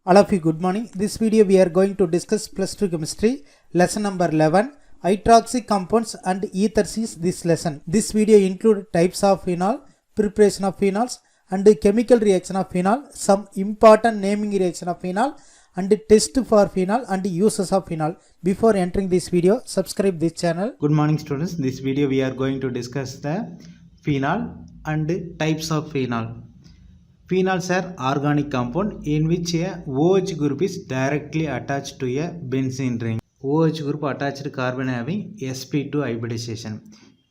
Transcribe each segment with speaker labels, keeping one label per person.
Speaker 1: All of you, good morning. This video we are going to discuss plus 2 chemistry lesson number 11 hydroxy compounds and ethers is this lesson. This video include types of phenol, preparation of phenols and chemical reaction of phenol, some important naming reaction of phenol and test for phenol and uses of phenol. Before entering this video, subscribe this channel. Good morning students. This video we are going to discuss the phenol and types of phenol. Phenols are organic compound in which a OH group is directly attached to a benzene ring. OH group attached carbon having sp2 hybridization.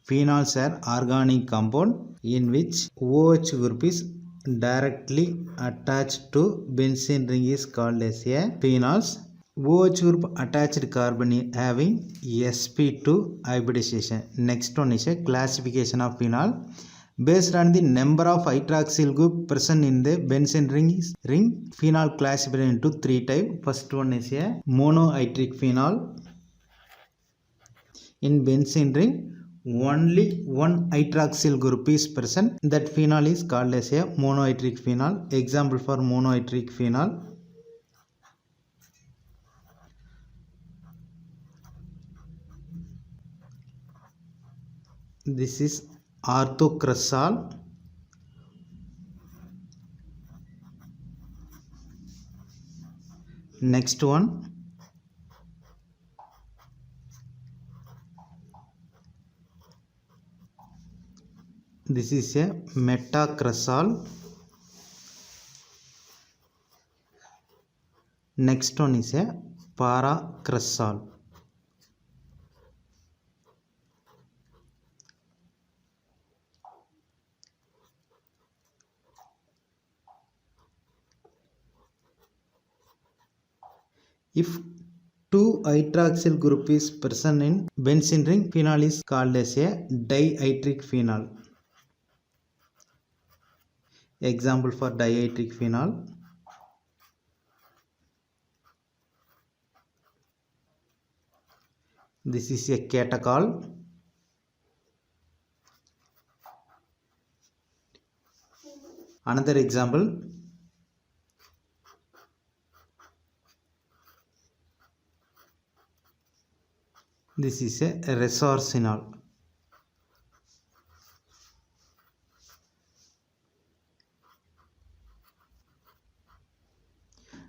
Speaker 1: Phenols are organic compound in which OH group is directly attached to benzene ring is called as a phenols. OH group attached carbon having sp2 hybridization. Next one is a classification of phenol. Based on the number of hydroxyl group present in the benzene ring, phenol classified into three types. First one is a monohydric phenol. In benzene ring, only one hydroxyl group is present. That phenol is called as a monohydric phenol. Example for monohydric phenol. This is orthocresol. Next one, this is a metacresol. Next one is a paracresol. If two hydroxyl group is present in benzene ring, phenol is called as a dihydric phenol. Example for dihydric phenol. This is a catechol. Another example, this is a resorcinol.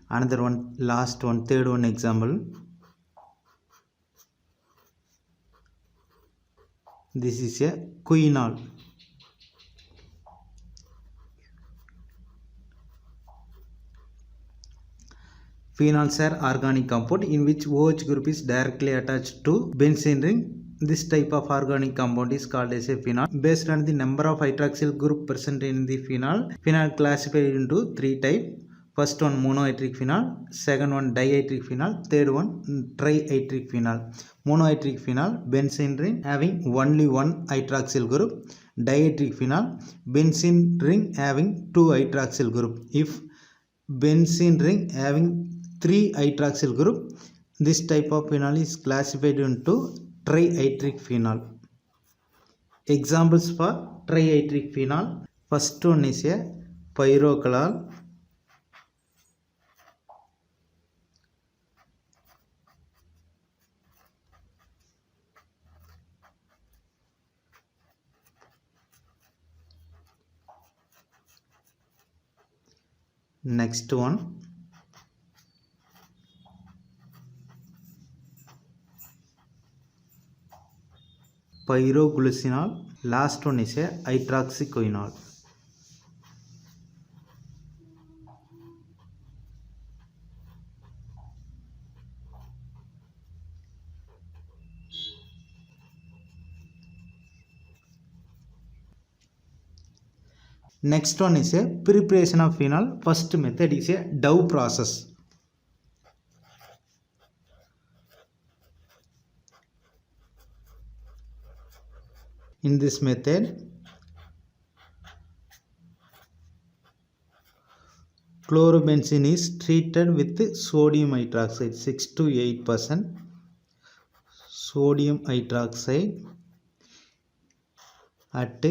Speaker 1: Another one, last one, third one example. This is a quinol. Phenols are organic compound in which OH group is directly attached to benzene ring. This type of organic compound is called as a phenol. Based on the number of hydroxyl group present in the phenol, phenol classified into three types. First one monohydric phenol, second one dihydric phenol, third one trihydric phenol. Monohydric phenol, benzene ring having only one hydroxyl group. Dihydric phenol, benzene ring having two hydroxyl group. If benzene ring having three hydroxyl group, this type of phenol is classified into trihydric phenol. Examples for trihydric phenol. First one is a pyrocolol. Next one, pyroglucinol. Last one is a hydroxyquinol. Next one is a preparation of phenol. First method is a Dow process. In this method, chlorobenzene is treated with sodium hydroxide 6 to 8%. Sodium hydroxide at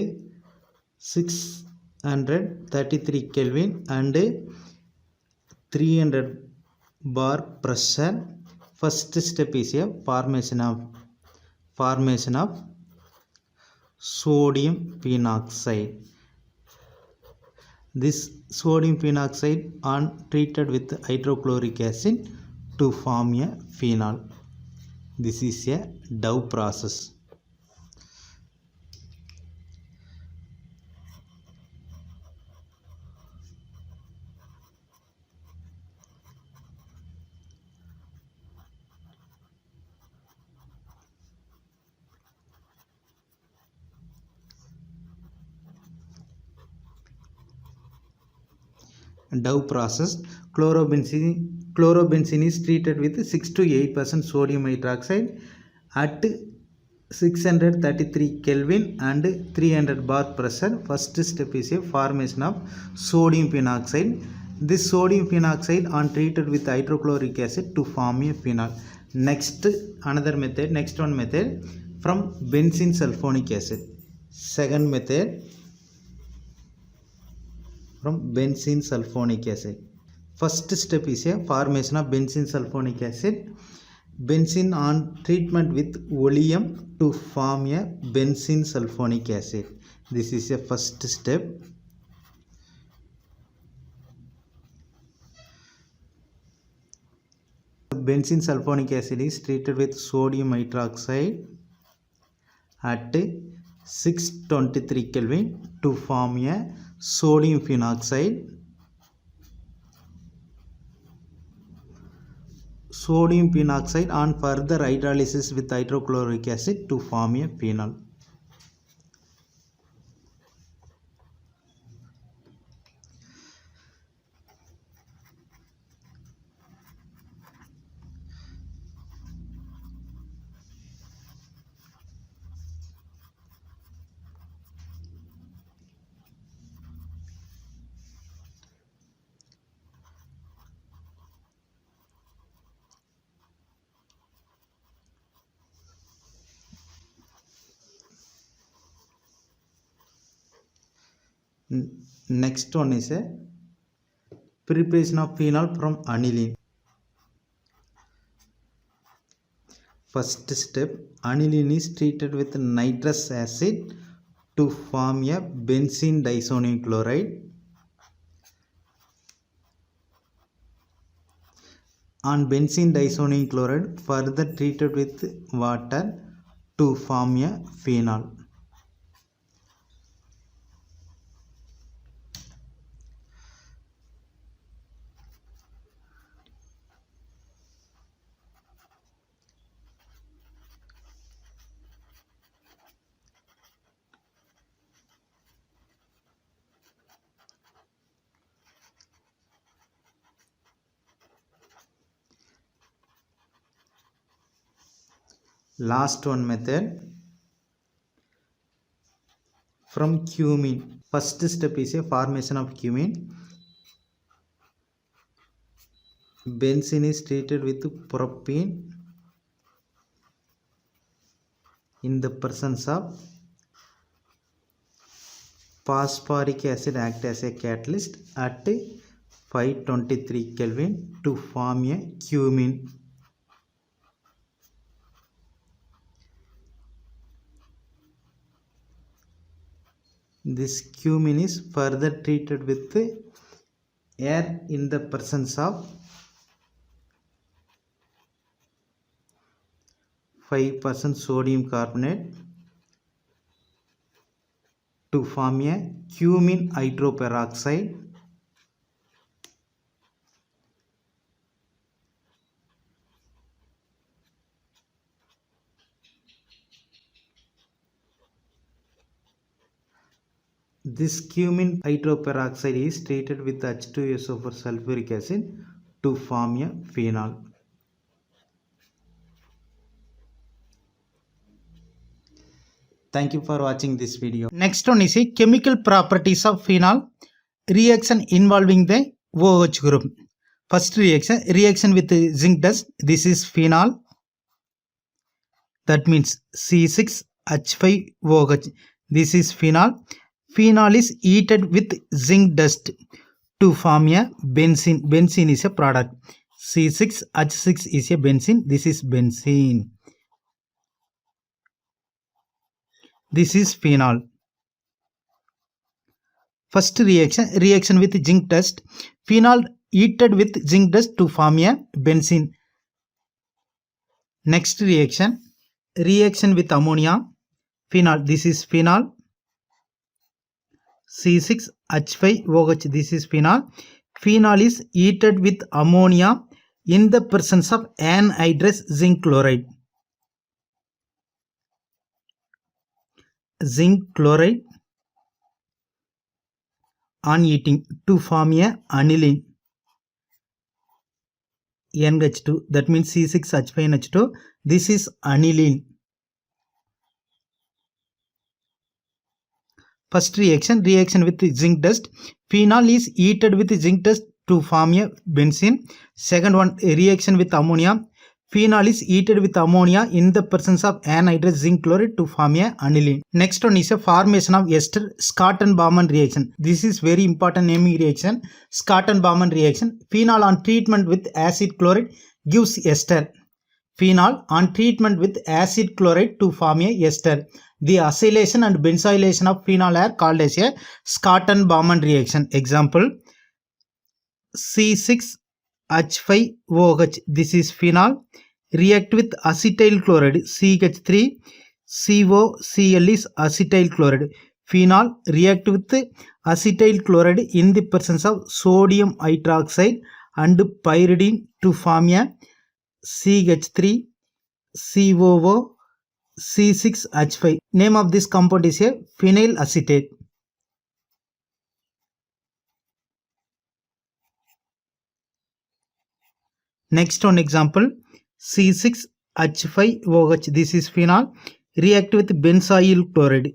Speaker 1: 633 Kelvin and 300 bar pressure. First step is a formation of sodium phenoxide. This sodium phenoxide are treated with hydrochloric acid to form a phenol. This is a Dow process. Dow process. Chlorobenzene is treated with 6 to 8% sodium hydroxide at 633 Kelvin and 300 bar pressure. First step is a formation of sodium phenoxide. This sodium phenoxide are treated with hydrochloric acid to form a phenol. Next one method from benzene sulfonic acid. Second method from benzene sulfonic acid. First step is a formation of benzene sulfonic acid. Benzene on treatment with oleum to form a benzene sulfonic acid. This is a first step. Benzene sulfonic acid is treated with sodium hydroxide at 623 Kelvin to form a sodium phenoxide. Sodium phenoxide on further hydrolysis with hydrochloric acid to form a phenol. Next one is a preparation of phenol from aniline. First step, aniline is treated with nitrous acid to form a benzene disonium chloride. On benzene disonium chloride further treated with water to form a phenol. Last one method from cumene. First step is a formation of cumene. Benzene is treated with propene in the presence of phosphoric acid act as a catalyst at 523 Kelvin to form a cumene. This cumene is further treated with air in the presence of 5% sodium carbonate to form a cumene hydroperoxide. This cumene hydroperoxide is treated with H2SO4 sulfuric acid to form a phenol. Thank you for watching this video. Next one is a chemical properties of phenol. Reaction involving the OH group. First reaction with zinc dust. This is phenol. That means C6H5OH. This is phenol. Phenol is heated with zinc dust to form a benzene. Benzene is a product. C6H6 is a benzene. This is benzene. This is phenol. First reaction with zinc dust. Phenol heated with zinc dust to form a benzene. Next reaction with ammonia. Phenol, this is phenol. C6H5OH, this is phenol. Phenol is heated with ammonia in the presence of anhydrous zinc chloride. Zinc chloride on heating to form a aniline. NH2, that means C6H5NH2. This is aniline. First reaction with zinc dust. Phenol is heated with zinc dust to form a benzene. Second one, reaction with ammonia. Phenol is heated with ammonia in the presence of anhydrous zinc chloride to form a aniline. Next one is a formation of ester, Scott-Baumann reaction. This is very important naming reaction. Scott-Baumann reaction. Phenol on treatment with acid chloride gives ester. Phenol on treatment with acid chloride to form a ester. The acylation and benzylation of phenol are called as a Scott-Baumann reaction. Example, C6H5OH, this is phenol. React with acetyl chloride, CH3, COCl is acetyl chloride. Phenol react with acetyl chloride in the presence of sodium hydroxide and pyridine to form a CH3, COO, C6H5. Name of this compound is a phenyl acetate. Next one example, C6H5OH, this is phenol. React with benzyl chloride,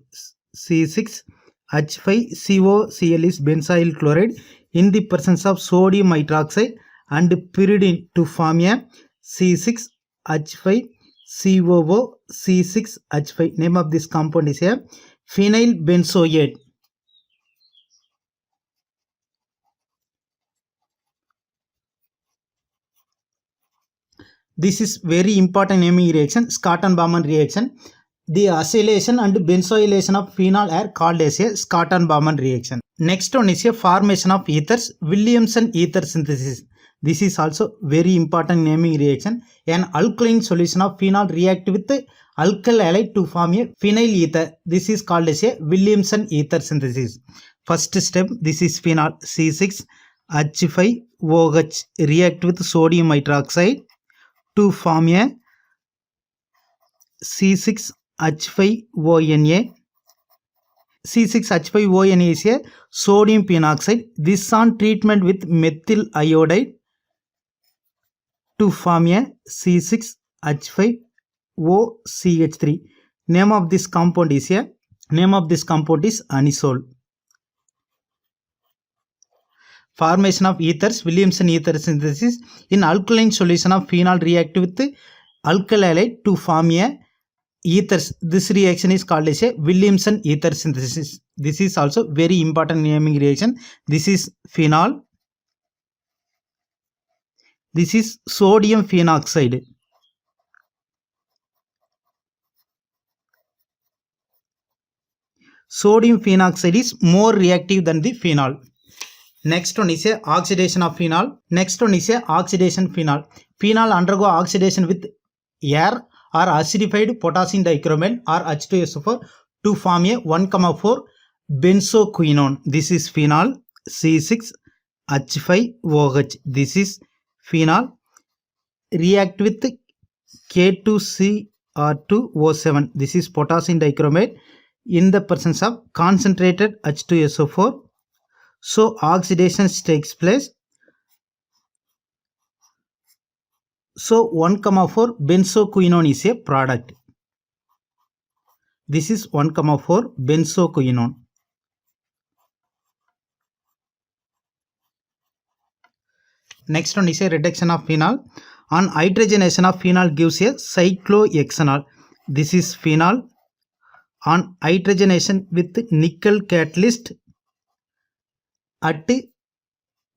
Speaker 1: C6H5COCl is benzyl chloride in the presence of sodium hydroxide and pyridine to form a C6H5COO, C6H5. Name of this compound is a phenyl benzoate. This is very important naming reaction, Scott-Baumann reaction. The acylation and benzylation of phenol are called as a Scott-Baumann reaction. Next one is a formation of ethers, Williamson ether synthesis. This is also very important naming reaction. An alkaline solution of phenol react with alkyl halide to form a phenyl ether. This is called as a Williamson ether synthesis. First step, this is phenol, C6H5OH react with sodium hydroxide to form a C6H5ONa. C6H5ONa is a sodium phenoxide. This on treatment with methyl iodide to form a C6H5OCH3. Name of this compound is anisole. Formation of ethers, Williamson ether synthesis. In alkaline solution of phenol react with alkyl halide to form a ethers. This reaction is called as a Williamson ether synthesis. This is also very important naming reaction. This is phenol. This is sodium phenoxide. Sodium phenoxide is more reactive than the phenol. Next one is a oxidation of phenol. Phenol undergo oxidation with air or acidified potassium dichromate or H2SO4 to form a 1,4 benzoquinone. This is phenol, C6H5OH. This is phenol. React with K2CR2O7. This is potassium dichromate in the presence of concentrated H2SO4. So oxidation takes place. So 1,4 benzoquinone is a product. This is 1,4 benzoquinone. Next one is a reduction of phenol. On hydrogenation of phenol gives a cyclohexanol. This is phenol. On hydrogenation with nickel catalyst at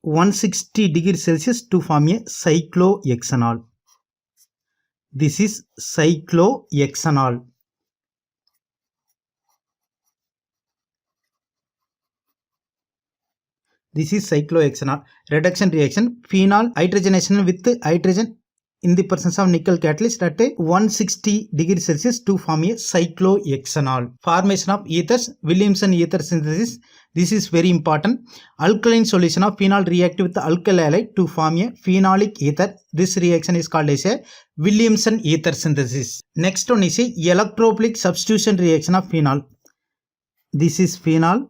Speaker 1: 160 degrees Celsius to form a cyclohexanol. This is cyclohexanol. This is cyclohexanol. Reduction reaction, phenol hydrogenation with hydrogen in the presence of nickel catalyst at 160 degrees Celsius to form a cyclohexanol. Formation of ethers, Williamson ether synthesis. This is very important. Alkaline solution of phenol react with the alkyl halide to form a phenolic ether. This reaction is called as a Williamson ether synthesis. Next one is a electrophilic substitution reaction of phenol. This is phenol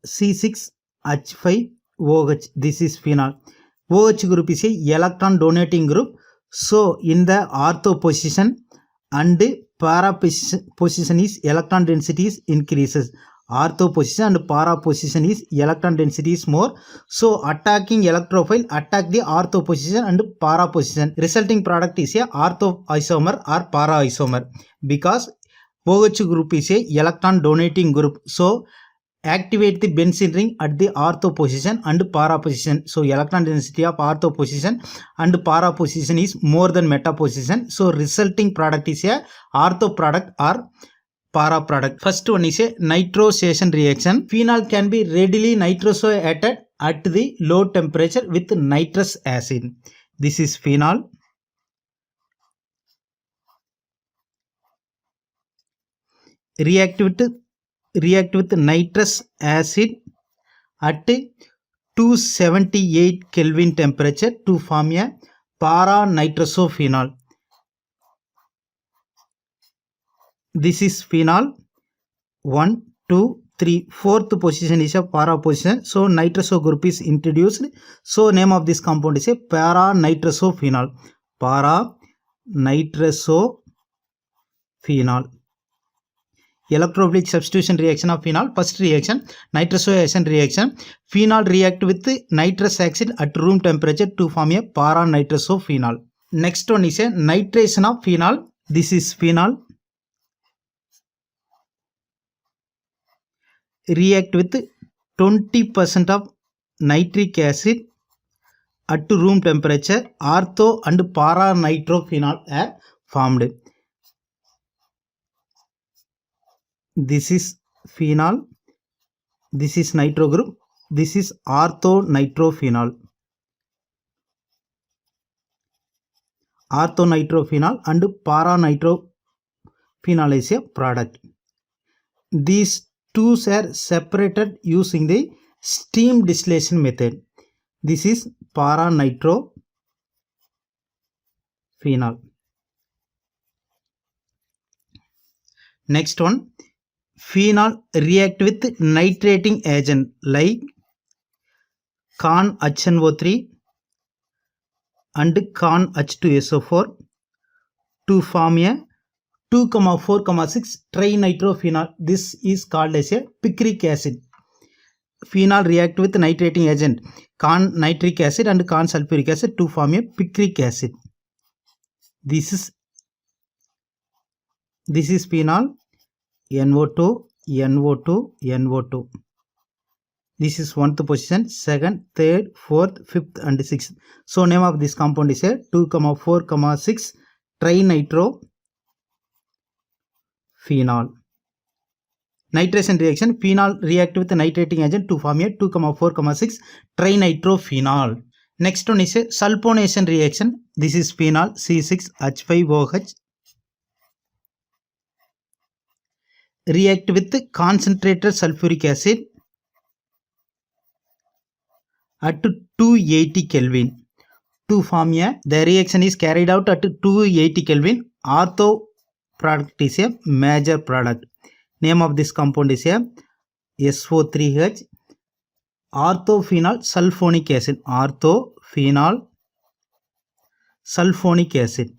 Speaker 1: C6H5OH. This is phenol. OH group is a electron donating group. So in the ortho position and para position is electron density is increases. Ortho position and para position is electron density is more. So attacking electrophile attack the ortho position and para position. Resulting product is a ortho isomer or para isomer because OH group is a electron donating group. So activate the benzene ring at the ortho position and para position. So electron density of ortho position and para position is more than meta position. So resulting product is a ortho product or para product. First one is a nitrosation reaction. Phenol can be readily nitrosoated at the low temperature with nitrous acid. This is phenol. React with nitrous acid at 278 Kelvin temperature to form a para-nitrosophenol. This is phenol. 1, 2, 3, 4th position is a para position. So nitroso group is introduced. So name of this compound is a para-nitrosophenol. Para-nitrosophenol. Electrophilic substitution reaction of phenol. First reaction, nitrosation reaction. Phenol react with nitrous oxide at room temperature to form a para-nitrosophenol. Next one is a nitration of phenol. This is phenol. React with 20% of nitric acid at room temperature. Ortho and para-nitrophenol are formed. This is phenol. This is nitro group. This is orthonitrophenol. Orthonitrophenol and para-nitrophenol is a product. These two are separated using the steam distillation method. This is para-nitrophenol. Next one, phenol react with nitrating agent like CON-HNO3 and CON-H2SO4 to form a 2,4,6 trinitrophenol. This is called as a picric acid. Phenol react with nitrating agent con nitric acid and con sulfuric acid to form a picric acid. This is phenol. NO2, NO2, NO2. This is 1th position, 2nd, 3rd, 4th, 5th and 6th. So name of this compound is a 2,4,6 trinitrophenol. Nitration reaction, phenol react with nitrating agent to form a 2,4,6 trinitrophenol. Next one is a sulfonation reaction. This is phenol C6H5OH. React with concentrated sulfuric acid at 280 Kelvin to form a, the reaction is carried out at 280 Kelvin. Ortho product is a major product. Name of this compound is a SO3H. Orthophenol sulfonic acid. Orthophenol sulfonic acid.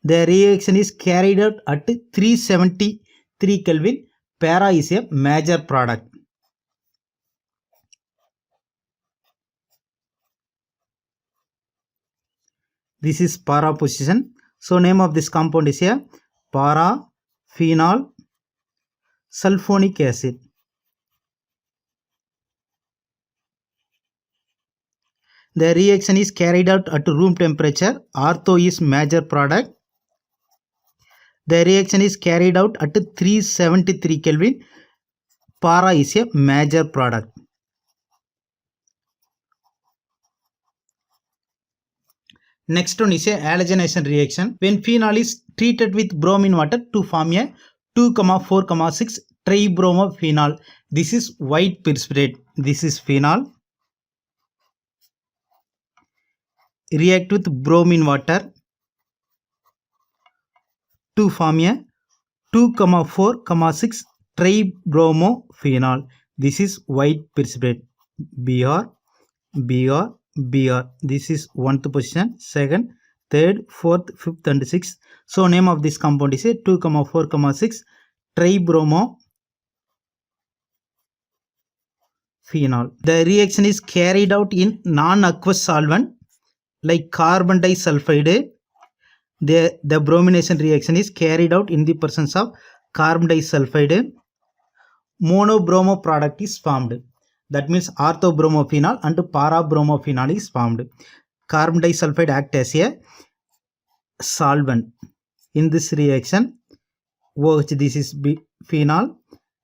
Speaker 1: The reaction is carried out at 373 Kelvin. Para is a major product. This is para position. So name of this compound is a para phenol sulfonic acid. The reaction is carried out at room temperature. Ortho is major product. The reaction is carried out at 373 Kelvin. Para is a major product. Next one is a halogenation reaction. When phenol is treated with bromine water to form a 2,4,6 tribromophenol. This is white precipitate. This is phenol. React with bromine water to form a 2,4,6 tribromophenol. This is white precipitate. Br. This is 1th position, 2nd, 3rd, 4th, 5th and 6th. So name of this compound is a 2,4,6 tribromophenol. The reaction is carried out in non-aqueous solvent like carbon disulfide. The bromination reaction is carried out in the presence of carbon disulfide. Monobromo product is formed. That means orthobromophenol and parabromophenol is formed. Carbon disulfide act as a solvent. In this reaction, OH, this is phenol.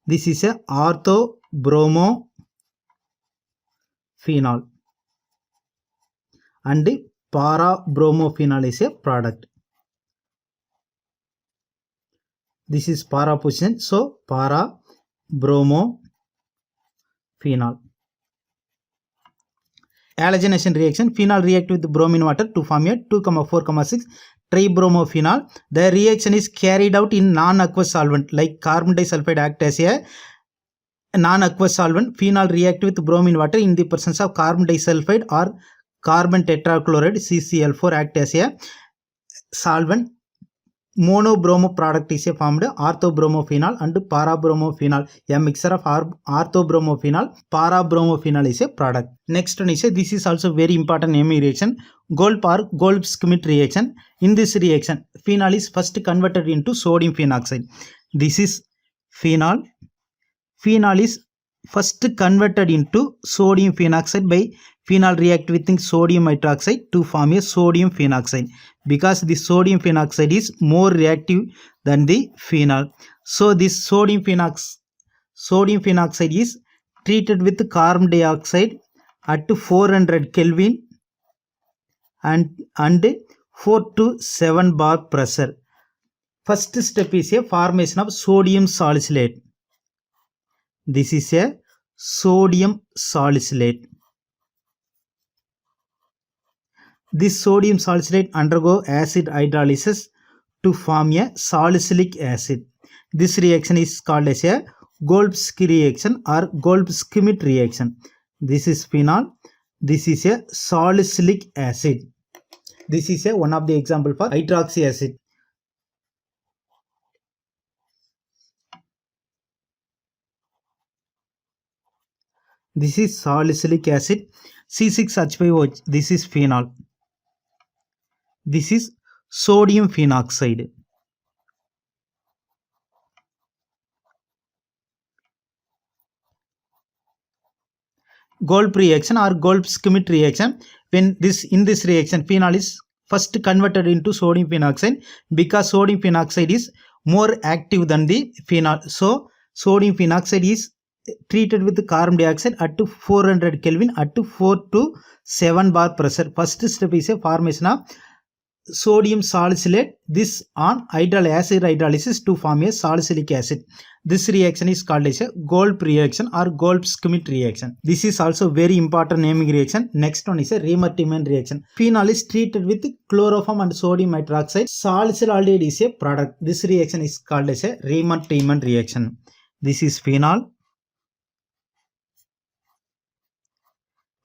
Speaker 1: This is a orthobromophenol. And parabromophenol is a product. This is para position, so parabromophenol. Halogenation reaction. Phenol react with bromine water to form a 2,4,6 tribromophenol. The reaction is carried out in non-aqueous solvent like carbon disulfide act as a non-aqueous solvent. Phenol react with bromine water in the presence of carbon disulfide or carbon tetrachloride CCl4 act as a solvent. Monobromo product is formed. Orthobromophenol and parabromophenol. A mixture of orthobromophenol, parabromophenol is a product. Next one is this is also very important naming reaction. Goldschmidt reaction. In this reaction, phenol is first converted into sodium phenoxide. This is phenol. Phenol is first converted into sodium phenoxide by phenol react with sodium hydroxide to form a sodium phenoxide, because the sodium phenoxide is more reactive than the phenol. So this sodium phenoxide is treated with carbon dioxide at 400 Kelvin and 4 to 7 bar pressure. First step is a formation of sodium salicylate. This is a sodium salicylate. This sodium salicylate undergo acid hydrolysis to form a salicylic acid. This reaction is called as a Goldschmidt reaction or Goldschmidt reaction. This is phenol. This is a salicylic acid. This is one of the example for hydroxy acid. This is salicylic acid. C6H5OH. This is phenol. This is sodium phenoxide. Gold reaction or Goldschmidt reaction. When in this reaction, phenol is first converted into sodium phenoxide, because sodium phenoxide is more active than the phenol. So sodium phenoxide is treated with carbon dioxide at 400 Kelvin at 4 to 7 bar pressure. First step is a formation of sodium salicylate. This on acid hydrolysis to form a salicylic acid. This reaction is called as a Gold reaction or Goldschmidt reaction. This is also very important naming reaction. Next one is a Riemann-Tiemann reaction. Phenol is treated with chloroform and sodium hydroxide. Salicylate is a product. This reaction is called as a Riemann-Tiemann reaction. This is phenol.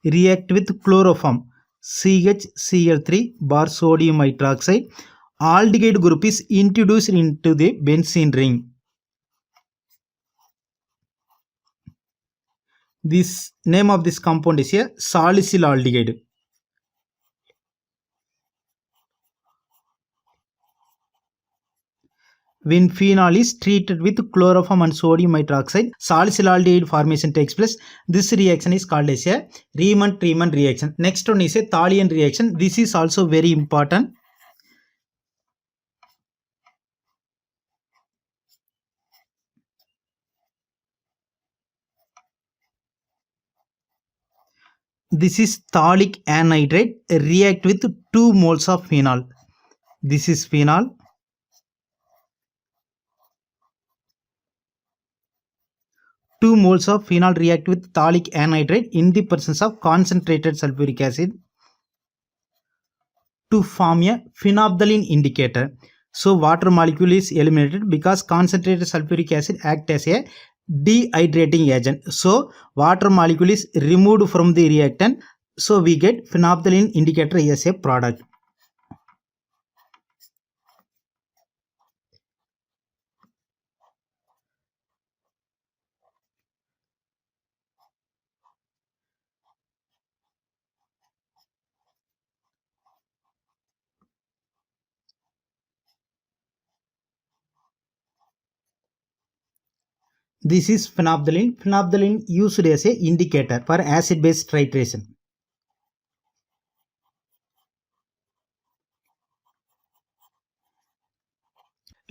Speaker 1: React with chloroform. CHCl3 bar sodium hydroxide. Aldehyde group is introduced into the benzene ring. This name of this compound is a salicyl aldehyde. when phenol is treated with chloroform and sodium hydroxide, salicylaldehyde formation takes place. This reaction is called as a Riemann-Tiemann reaction. Next one is a Thalian reaction. This is also very important. This is phthalic anhydride react with 2 moles of phenol. This is phenol. 2 moles of phenol react with phthalic anhydride in the presence of concentrated sulfuric acid to form a phenolphthalein indicator. So water molecule is eliminated because concentrated sulfuric acid act as a dehydrating agent. So water molecule is removed from the reactant. So we get phenolphthalein indicator as a product. This is phenolphthalein. Phenolphthalein used as a indicator for acid-base titration.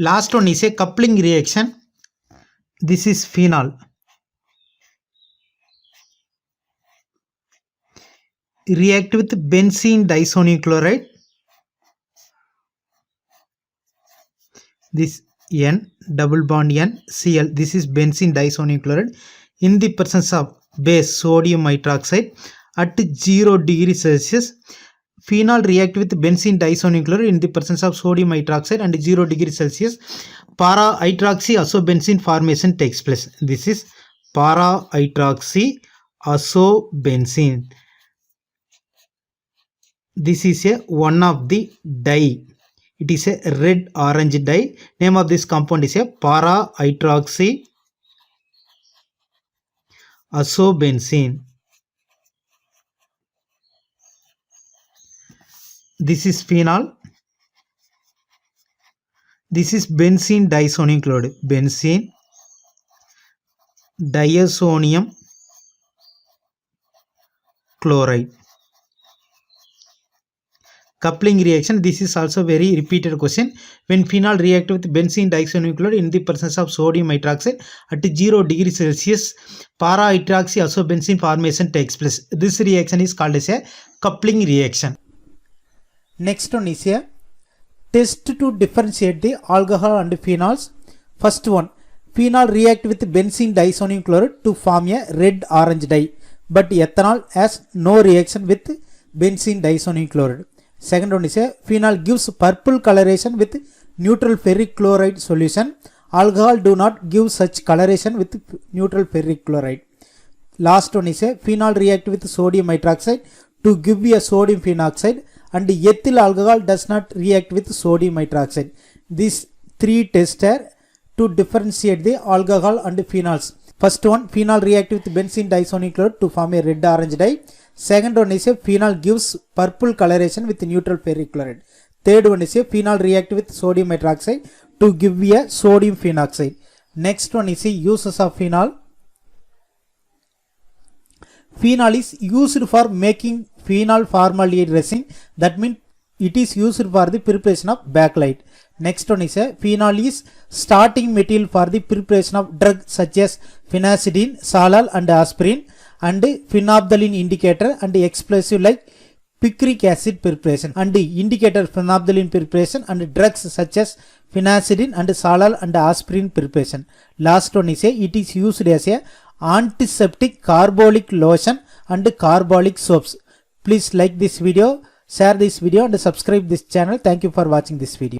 Speaker 1: Last one is a coupling reaction. This is phenol. React with benzene disonium chloride. This N double bond N Cl. This is benzene disonium chloride in the presence of base sodium hydroxide at 0 degrees Celsius. Phenol react with benzene disonium chloride in the presence of sodium hydroxide and 0 degrees Celsius. Para hydroxy azobenzyne formation takes place. This is para hydroxy azobenzyne. This is a one of the dye. It is a red orange dye. Name of this compound is a para hydroxy azobenzyne. This is phenol. This is benzene disonium chloride. Benzene diazonium chloride. Coupling reaction. This is also very repeated question. When phenol react with benzene disonium chloride in the presence of sodium hydroxide at 0 degrees Celsius, para hydroxy azobenzyne formation takes place. This reaction is called as a coupling reaction. Next one is a test to differentiate the alcohol and phenols. First one, phenol react with benzene disonium chloride to form a red orange dye, but ethanol has no reaction with benzene disonium chloride. Second one is a phenol gives purple coloration with neutral ferric chloride solution. Alcohol do not give such coloration with neutral ferric chloride. Last one is a phenol react with sodium hydroxide to give a sodium phenoxide, and ethyl alcohol does not react with sodium hydroxide. These three tests are to differentiate the alcohol and phenols. First one, phenol react with benzene disonium chloride to form a red orange dye. Second one is a phenol gives purple coloration with neutral ferric chloride. Third one is a phenol react with sodium hydroxide to give a sodium phenoxide. Next one is a uses of phenol. Phenol is used for making phenol formaldehyde resin. That means it is used for the preparation of bakelite. Next one is a phenol is starting material for the preparation of drugs such as phenazidine, Salal and aspirin, and phenolphthalein indicator and explosive like picric acid preparation, and indicator phenolphthalein preparation and drugs such as phenazidine and Salal and aspirin preparation. Last one is a it is used as a antiseptic carbolic lotion and carbolic soaps. Please like this video, share this video and subscribe this channel. Thank you for watching this video.